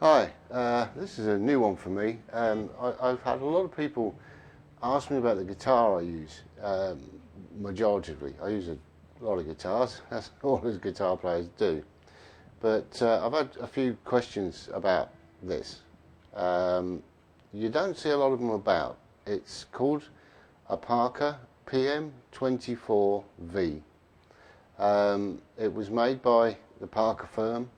Hi, this is a new one for me. I've had a lot of people ask me about the guitar I use. Majoritively, I use a lot of guitars, that's all as guitar players do. But I've had a few questions about this. You don't see a lot of them about. It's called a Parker PM24V. It was made by the Parker firm,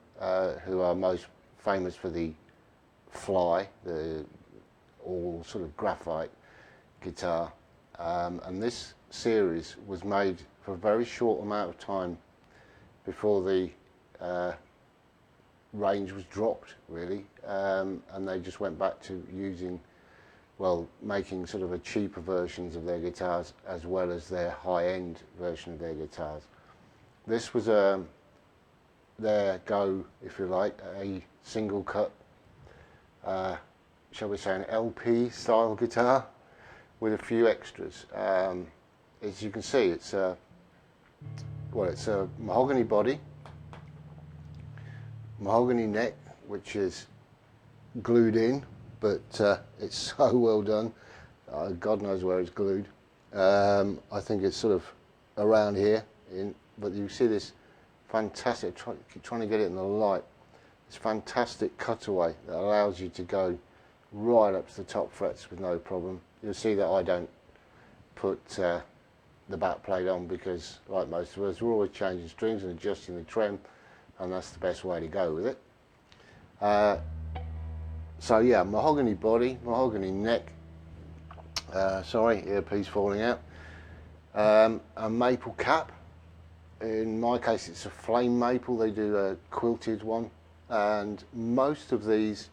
who are most famous for the Fly, the all sort of graphite guitar, and this series was made for a very short amount of time before the range was dropped, really, and they just went back to using, well, making sort of a cheaper versions of their guitars as well as their high-end version of their guitars. This was their go, if you like, a single cut, shall we say an LP style guitar with a few extras. As you can see, it's a mahogany body, mahogany neck, which is glued in, but it's so well done. God knows where it's glued. I think it's sort of around here, but you see this fantastic, trying to get it in the light, this fantastic cutaway that allows you to go right up to the top frets with no problem. You'll see that I don't put the back plate on because, like most of us, we're always changing strings and adjusting the trem, and that's the best way to go with it. So yeah, mahogany body, mahogany neck, sorry, earpiece falling out, a maple cap. In my case it's a flame maple, they do a quilted one, and most of these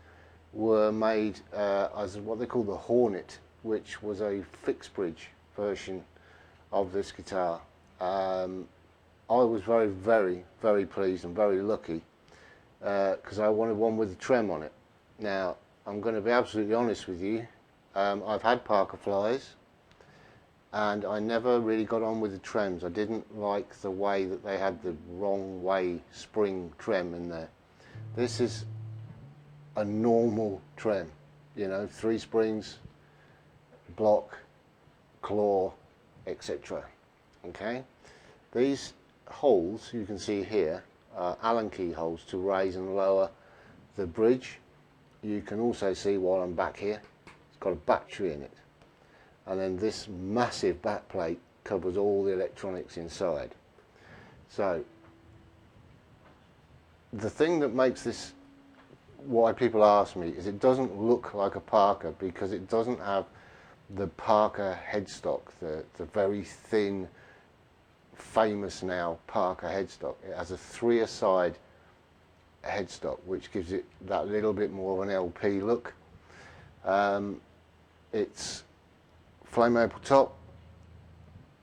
were made as what they call the Hornet, which was a fixed bridge version of this guitar. I was very, very, very pleased and very lucky because I wanted one with the trem on it. Now, I'm going to be absolutely honest with you, I've had Parker Flies and I never really got on with the trems. I didn't like the way that they had the wrong way spring trem in there. This is a normal trem, you know, 3 springs, block, claw, etc. Okay, these holes you can see here are Allen key holes to raise and lower the bridge. You can also see while I'm back here, it's got a battery in it, and then this massive back plate covers all the electronics inside. So the thing that makes this, why people ask me, is it doesn't look like a Parker because it doesn't have the Parker headstock, the very thin, famous now Parker headstock. It has a 3-a-side headstock, which gives it that little bit more of an LP look. It's flame maple top.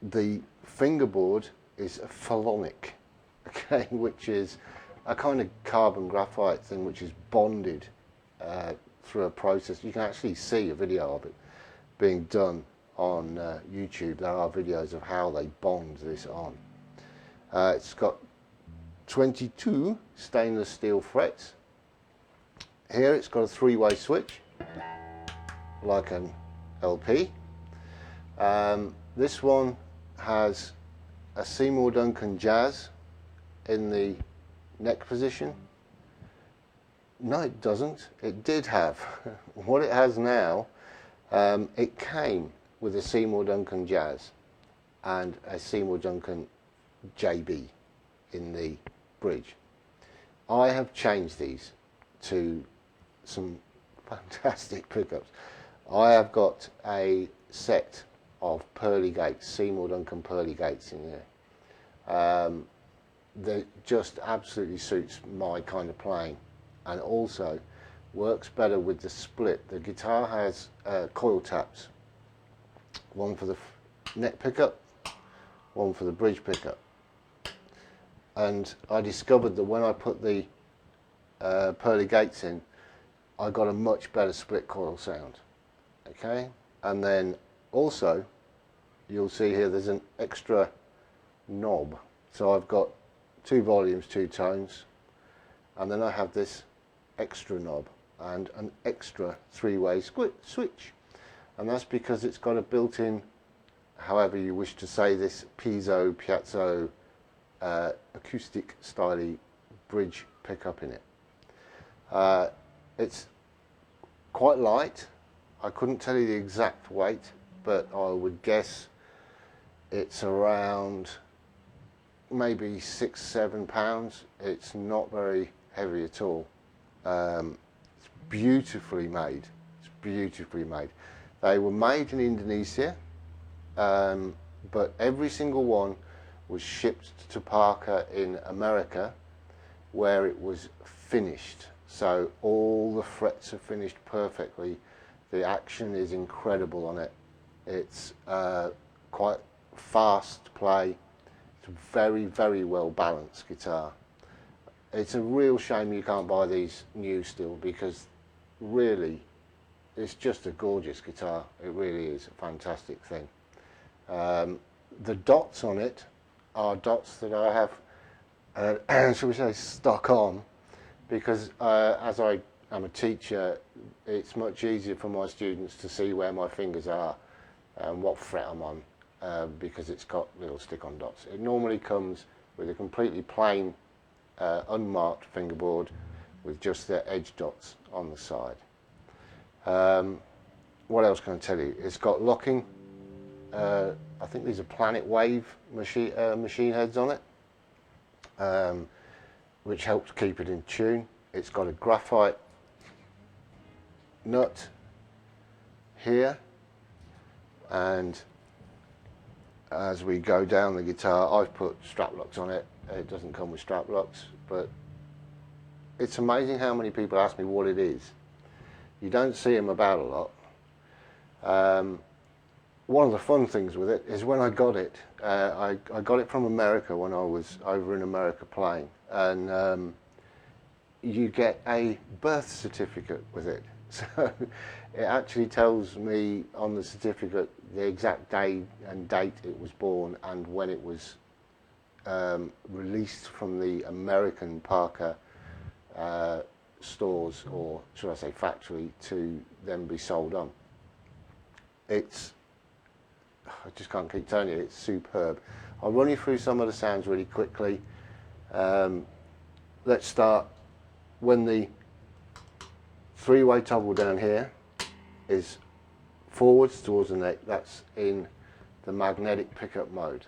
The fingerboard is a Phalonic, okay, which is a kind of carbon graphite thing which is bonded through a process. You can actually see a video of it being done on YouTube. There are videos of how they bond this on. It's got 22 stainless steel frets. Here it's got a 3-way switch like an LP. This one has a Seymour Duncan Jazz in the neck position. No, it doesn't. It did have. What it has now, it came with a Seymour Duncan Jazz and a Seymour Duncan JB in the bridge. I have changed these to some fantastic pickups. I have got a set of pearly gates, Seymour Duncan pearly gates in there. That just absolutely suits my kind of playing, and also works better with the split. The guitar has coil taps, one for the neck pickup, one for the bridge pickup, and I discovered that when I put the pearly gates in, I got a much better split coil sound. Okay, and then also you'll see here there's an extra knob, so I've got 2 volumes, 2 tones, and then I have this extra knob and an extra three-way switch, and that's because it's got a built-in, however you wish to say this, piezo acoustic styly bridge pickup in it. It's quite light. I couldn't tell you the exact weight, but I would guess it's around maybe 6-7 pounds. It's not very heavy at all. It's beautifully made. It's beautifully made. They were made in Indonesia, but every single one was shipped to Parker in America, where it was finished. So all the frets are finished perfectly. The action is incredible on it. It's quite fast to play. It's a very, very well balanced guitar. It's a real shame you can't buy these new still, because really it's just a gorgeous guitar. It really is a fantastic thing. The dots on it are dots that I have, shall we say, stuck on, because as I am a teacher, it's much easier for my students to see where my fingers are and what fret I'm on, because it's got little stick-on dots. It normally comes with a completely plain, unmarked fingerboard with just the edge dots on the side. What else can I tell you? It's got locking. I think these are Planet Wave machine heads on it, which helps keep it in tune. It's got a graphite nut here, and as we go down the guitar, I've put strap locks on it. It doesn't come with strap locks, but it's amazing how many people ask me what it is. You don't see them about a lot. One of the fun things with it is when I got it, I got it from America when I was over in America playing, and you get a birth certificate with it. So it actually tells me on the certificate the exact day and date it was born and when it was released from the American Parker stores, or should I say factory, to then be sold on. It's, I just can't keep telling you, it's superb. I'll run you through some of the sounds really quickly. Let's start when the three-way toggle down here is forwards towards the neck. That's in the magnetic pickup mode.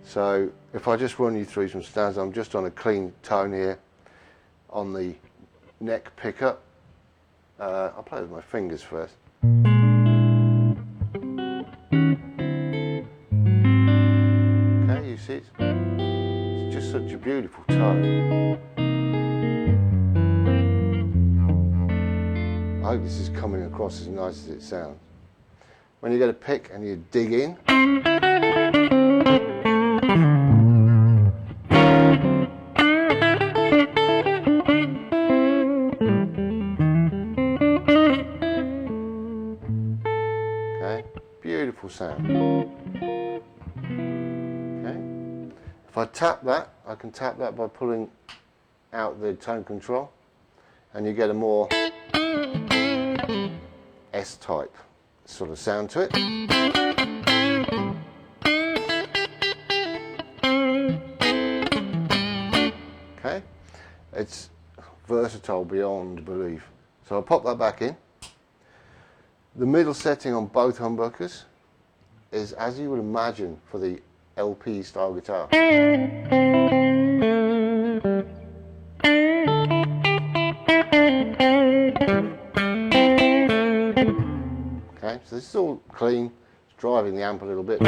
So if I just run you through some sounds, I'm just on a clean tone here on the neck pickup. I'll play with my fingers first. Okay, you see it's just such a beautiful tone. I hope this is coming across as nice as it sounds. When you get a pick and you dig in, okay, beautiful sound. Okay, if I tap that, I can tap that by pulling out the tone control, and you get a more S-type sort of sound to it. Okay, it's versatile beyond belief. So I'll pop that back in. The middle setting on both humbuckers is, as you would imagine, for the LP style guitar. Okay, so this is all clean. It's driving the amp a little bit.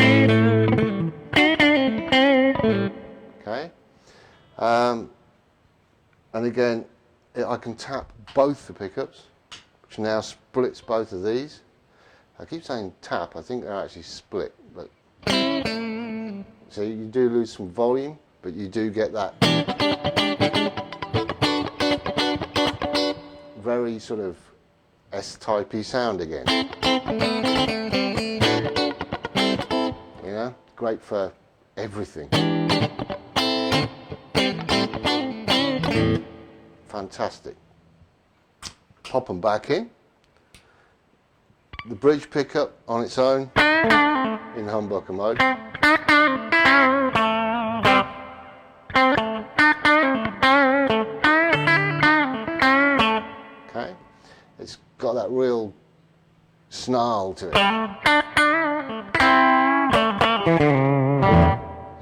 Okay, and again, I can tap both the pickups, which now splits both of these. I keep saying tap, I think they're actually split, but so you do lose some volume, but you do get that very sort of S-typey sound again. You know, great for everything. Fantastic. hop them back in. The bridge pickup on its own in humbucker mode. Okay, it's got that real snarl to it.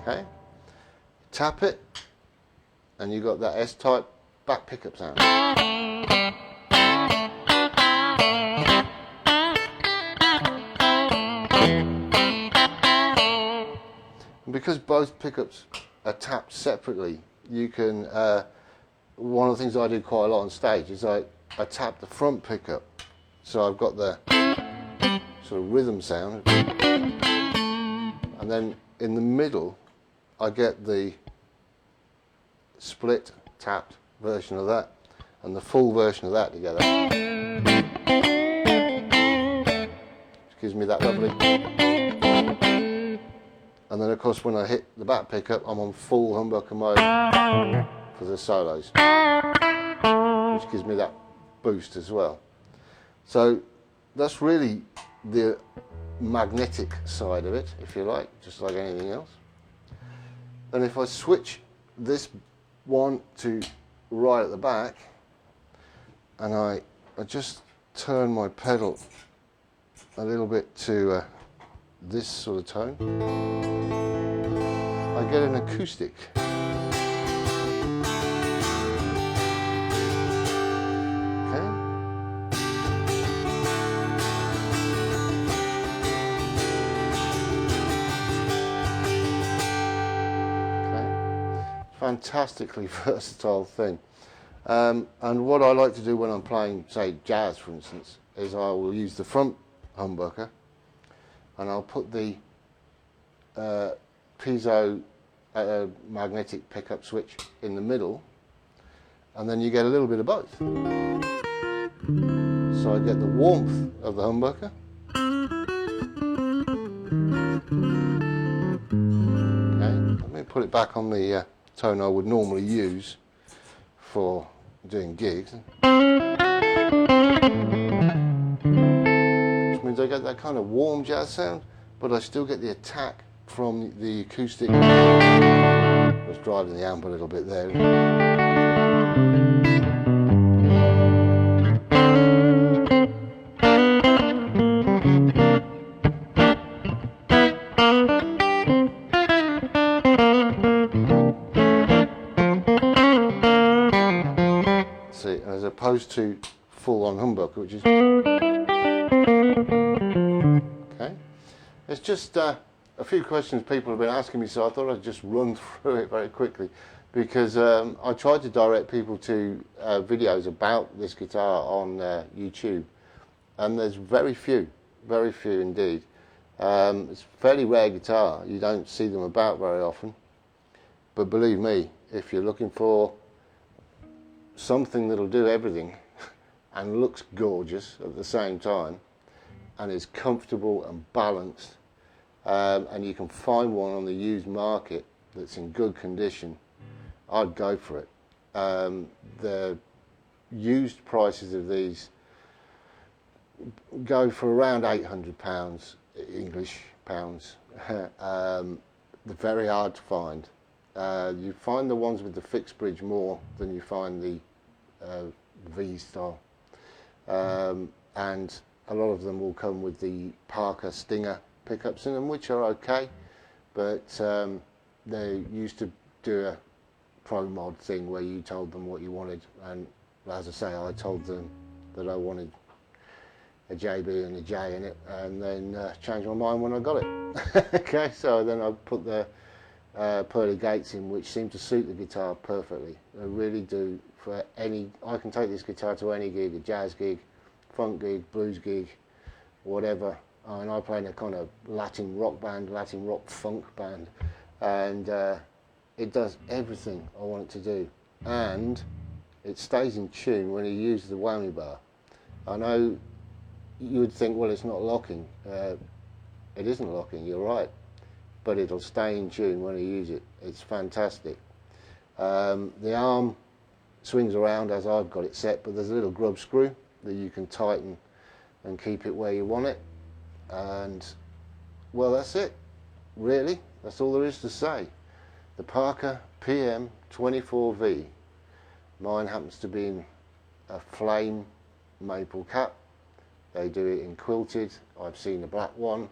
Okay, tap it, and you got that S-type back pickup sound. And because both pickups are tapped separately, you can, one of the things I do quite a lot on stage is I tap the front pickup, so I've got the sort of rhythm sound, and then in the middle I get the split tapped version of that and the full version of that together, which gives me that lovely. And then of course when I hit the back pickup I'm on full humbucker mode for the solos, which gives me that boost as well. So that's really the magnetic side of it, if you like, just like anything else. And if I switch this one to right at the back and I just turn my pedal a little bit to this sort of tone, I get an acoustic. Okay. Fantastically versatile thing. And what I like to do when I'm playing, say, jazz, for instance, is I will use the front humbucker and I'll put the piezo magnetic pickup switch in the middle, and then you get a little bit of both. So I get the warmth of the humbucker, okay, let me put it back on the tone I would normally use for doing gigs, which means I get that kind of warm jazz sound, but I still get the attack from the acoustic that's driving the amp a little bit there. See, as opposed to full on humbucker, which is okay. It's just a few questions people have been asking me, so I thought I'd just run through it very quickly, because I tried to direct people to videos about this guitar on YouTube, and there's very few indeed. It's a fairly rare guitar, you don't see them about very often, but believe me, if you're looking for something that'll do everything and looks gorgeous at the same time and is comfortable and balanced, and you can find one on the used market that's in good condition, I'd go for it. The used prices of these go for around £800 English pounds. They're very hard to find. You find the ones with the fixed bridge more than you find the V style, and a lot of them will come with the Parker Stinger pickups in them, which are okay, but they used to do a pro mod thing where you told them what you wanted, and as I say, I told them that I wanted a JB and a J in it, and then changed my mind when I got it. Okay, so then I put the pearly gates in, which seem to suit the guitar perfectly. They really do. For any, I can take this guitar to any gig, a jazz gig, funk gig, blues gig, whatever. And I play in a kind of Latin rock band, Latin rock funk band, and it does everything I want it to do, and it stays in tune when you use the whammy bar. I know you would think, well, it's not locking. It isn't locking, you're right, but it'll stay in tune when you use it. It's fantastic. The arm swings around as I've got it set, but there's a little grub screw that you can tighten and keep it where you want it. And well, that's it really, that's all there is to say. The Parker PM24V. Mine happens to be in a flame maple cap. They do it in quilted. I've seen a black one.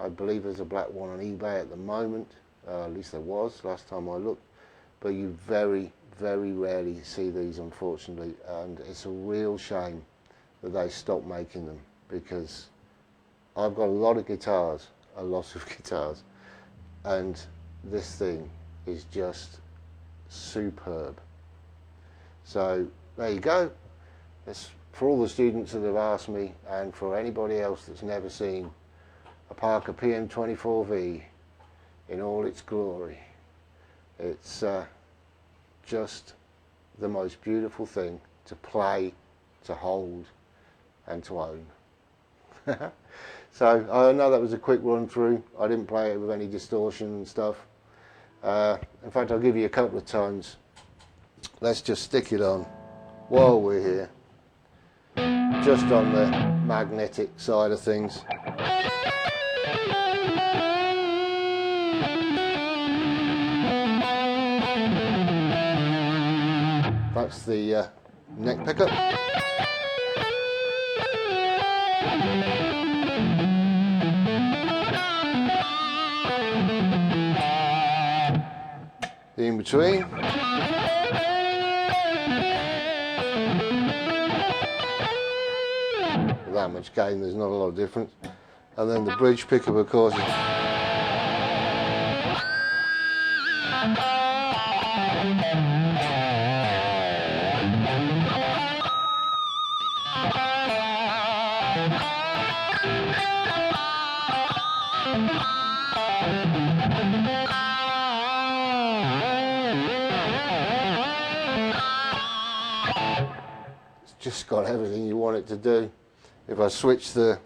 I believe there's a black one on eBay at the moment. At least there was last time I looked. But you very, very rarely see these, unfortunately. And it's a real shame that they stopped making them, because I've got a lot of guitars, and this thing is just superb. So there you go. It's for all the students that have asked me, and for anybody else that's never seen a Parker PM24V in all its glory. It's just the most beautiful thing to play, to hold, and to own. So I know that was a quick run through. I didn't play it with any distortion and stuff. In fact, I'll give you a couple of tones. Let's just stick it on while we're here, just on the magnetic side of things. That's the neck pickup. The in between. With that much gain, there's not a lot of difference. And then the bridge pickup, of course. It's just got everything you want it to do. If I switch the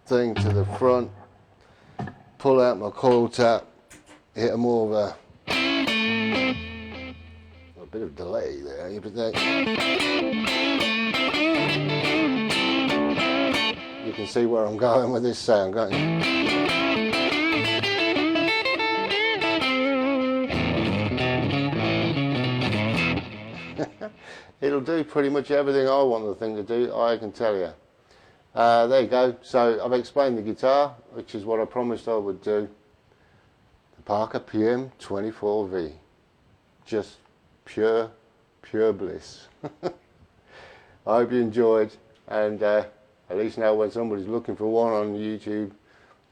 thing to the front, pull out my coil tap, hit a more of a bit of delay there, but you can see where I'm going with this sound, can't you? It'll do pretty much everything I want the thing to do, I can tell you. There you go. So I've explained the guitar, which is what I promised I would do. The Parker PM24V. Just pure bliss. I hope you enjoyed, and at least now when somebody's looking for one on YouTube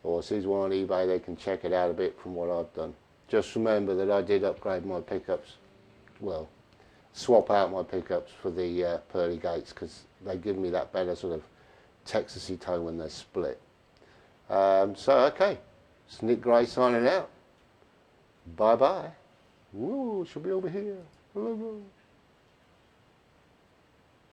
or sees one on eBay, they can check it out a bit from what I've done. Just remember that I did upgrade my pickups. Well, swap out my pickups for the pearly gates, because they give me that better sort of Texasy tone when they're split. So okay, it's Nick Gray signing out. Bye bye. Woo, she'll be over here. Hello.